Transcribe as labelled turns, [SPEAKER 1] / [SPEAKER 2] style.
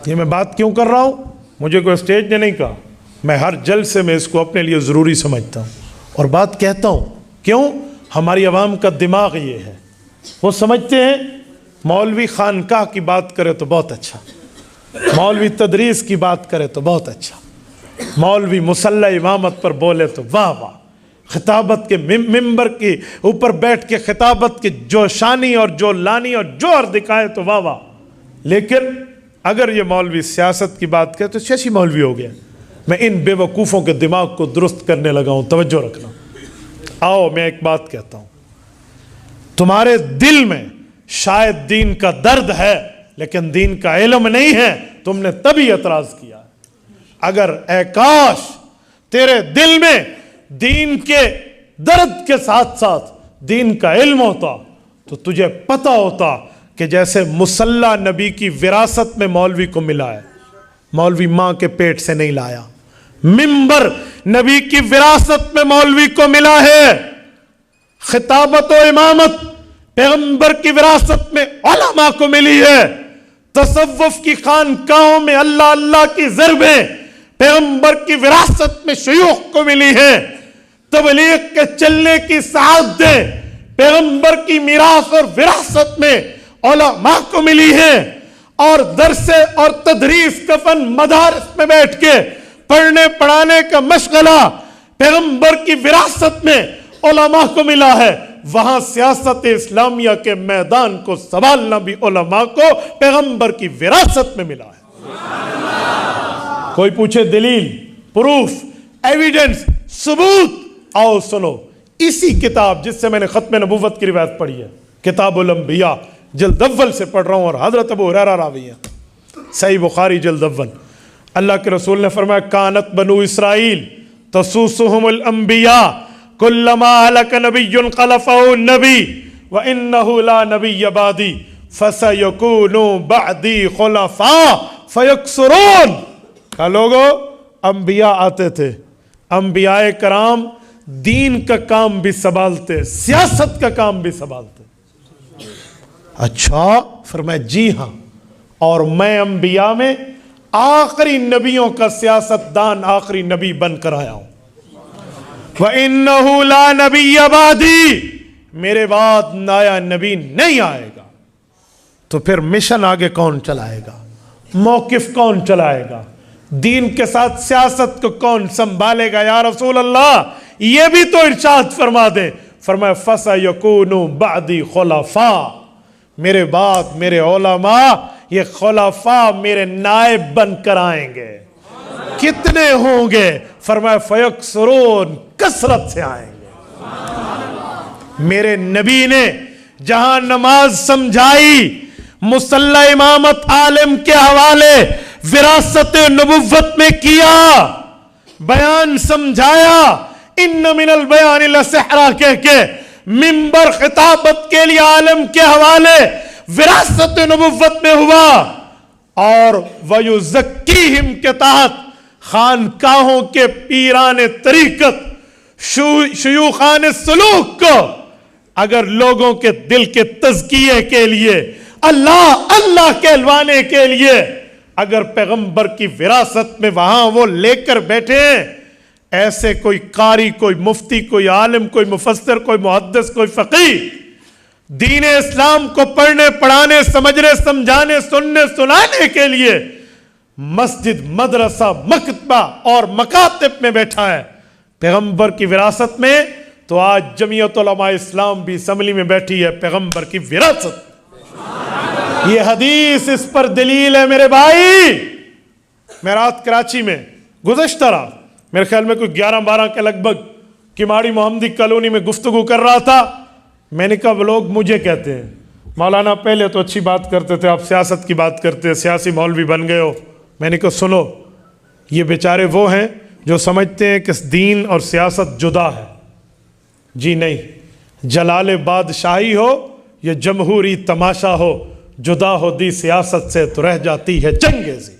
[SPEAKER 1] یہ میں بات کیوں کر رہا ہوں؟ مجھے کوئی اسٹیج نے نہیں کہا، میں ہر جلسے میں اس کو اپنے لیے ضروری سمجھتا ہوں اور بات کہتا ہوں۔ کیوں؟ ہماری عوام کا دماغ یہ ہے، وہ سمجھتے ہیں مولوی خانقاہ کی بات کرے تو بہت اچھا، مولوی تدریس کی بات کرے تو بہت اچھا، مولوی مصلی امامت پر بولے تو واہ واہ، خطابت کے ممبر کے اوپر بیٹھ کے خطابت کی جوشانی اور جو لانی اور جوہر دکھائے تو واہ واہ۔ لیکن اگر یہ مولوی سیاست کی بات کرے تو سیاسی مولوی ہو گیا۔ میں ان بے وقوفوں کے دماغ کو درست کرنے لگا ہوں، توجہ رکھنا۔ آؤ میں ایک بات کہتا ہوں، تمہارے دل میں شاید دین کا درد ہے لیکن دین کا علم نہیں ہے، تم نے تبھی اعتراض کیا۔ اگر اے کاش تیرے دل میں دین کے درد کے ساتھ ساتھ دین کا علم ہوتا تو تجھے پتہ ہوتا کہ جیسے مصلی نبی کی وراثت میں مولوی کو ملا ہے، مولوی ماں کے پیٹ سے نہیں لایا، ممبر نبی کی وراثت میں مولوی کو ملا ہے، خطابت و امامت پیغمبر کی وراثت میں علماء کو ملی ہے، تصوف کی خانقاہوں میں اللہ اللہ کی ضربیں پیغمبر کی وراثت میں شیوخ کو ملی ہیں، تبلیغ کے چلنے کی سعادتیں پیغمبر کی میراث اور وراثت میں علماء کو ملی ہیں، اور درس اور تدریس کا فن مدارس میں بیٹھ کے پڑھنے پڑھانے کا مشغلہ پیغمبر کی وراثت میں علماء کو ملا ہے۔ وہاں سیاست اسلامیہ کے میدان کو سنبھالنا بھی علماء کو پیغمبر کی وراثت میں ملا ہے۔ کوئی پوچھے دلیل، پروف، ایویڈنس، ثبوت، آؤ سنو اسی کتاب جس سے میں نے ختم نبوت کی روایت پڑھی ہے، کتاب الانبیاء جلد اول سے پڑھ رہا ہوں، اور حضرت ابو ہریرہ راوی ہے، صحیح بخاری جلد اول۔ اللہ کے رسول نے فرمایا کانت بنو اسرائیل تسوسہم الانبیاء کلما ہلک نبی خلفہ نبی وانہ لا نبی بعدی فسیکون بعدی خلفاء فیکثرون۔ کہا لوگو انبیاء آتے تھے، انبیاء کرام دین کا کام بھی سنبھالتے، سیاست کا کام بھی سنبھالتے۔ اچھا، فرمایا جی ہاں، اور میں انبیاء میں آخری نبیوں کا سیاست دان آخری نبی بن کر آیا ہوں۔ وَإِنَّهُ لَا نَبِيَّ بَعْدِي، میرے بعد نیا نبی نہیں آئے گا۔ تو پھر مشن آگے کون چلائے گا؟ موقف کون چلائے گا؟ دین کے ساتھ سیاست کو کون سنبھالے گا؟ یا رسول اللہ یہ بھی تو ارشاد فرما دے۔ فرمایا فَسَيَكُونُ بَعْدِي خُلَفَاء، میرے بعد میرے علماء یہ خلفاء میرے نائب بن کر آئیں گے۔ کتنے ہوں گے؟ فرمایا فیکثرون، کثرت سے آئیں گے۔ میرے نبی نے جہاں نماز سمجھائی، مصلی امامت عالم کے حوالے وراثت نبوت میں کیا، بیان سمجھایا، ان من البیان لسحرا کہہ کے ممبر خطابت کے لیے عالم کے حوالے وراثت نبوت میں ہوا، اور وَيُزَكِّيهِمْ کے تحت خانقاہوں کے پیران طریقت، شیوخان سلوک کو اگر لوگوں کے دل کے تزکیے کے لیے، اللہ اللہ کہلوانے کے لیے اگر پیغمبر کی وراثت میں وہاں وہ لے کر بیٹھے ہیں، ایسے کوئی قاری، کوئی مفتی، کوئی عالم، کوئی مفسر، کوئی محدث، کوئی فقیہ دین اسلام کو پڑھنے پڑھانے سمجھنے سمجھانے سننے سنانے کے لیے مسجد، مدرسہ، مکتبہ اور مکاتب میں بیٹھا ہے پیغمبر کی وراثت میں، تو آج جمعیت علماء اسلام بھی اسمبلی میں بیٹھی ہے پیغمبر کی وراثت۔ یہ حدیث اس پر دلیل ہے میرے بھائی۔ میں رات کراچی میں گزشتہ رات میرے خیال میں کوئی 11-12 کے لگ بھگ کماڑی محمدی کالونی میں گفتگو کر رہا تھا۔ میں نے کہا وہ لوگ مجھے کہتے ہیں مولانا پہلے تو اچھی بات کرتے تھے، آپ سیاست کی بات کرتے، سیاسی مولوی بن گئے ہو۔ میں نے کہا سنو، یہ بیچارے وہ ہیں جو سمجھتے ہیں کہ دین اور سیاست جدا ہے۔ جی نہیں، جلال بادشاہی ہو یا جمہوری تماشا ہو، جدا ہو دی سیاست سے تو رہ جاتی ہے چنگیزی۔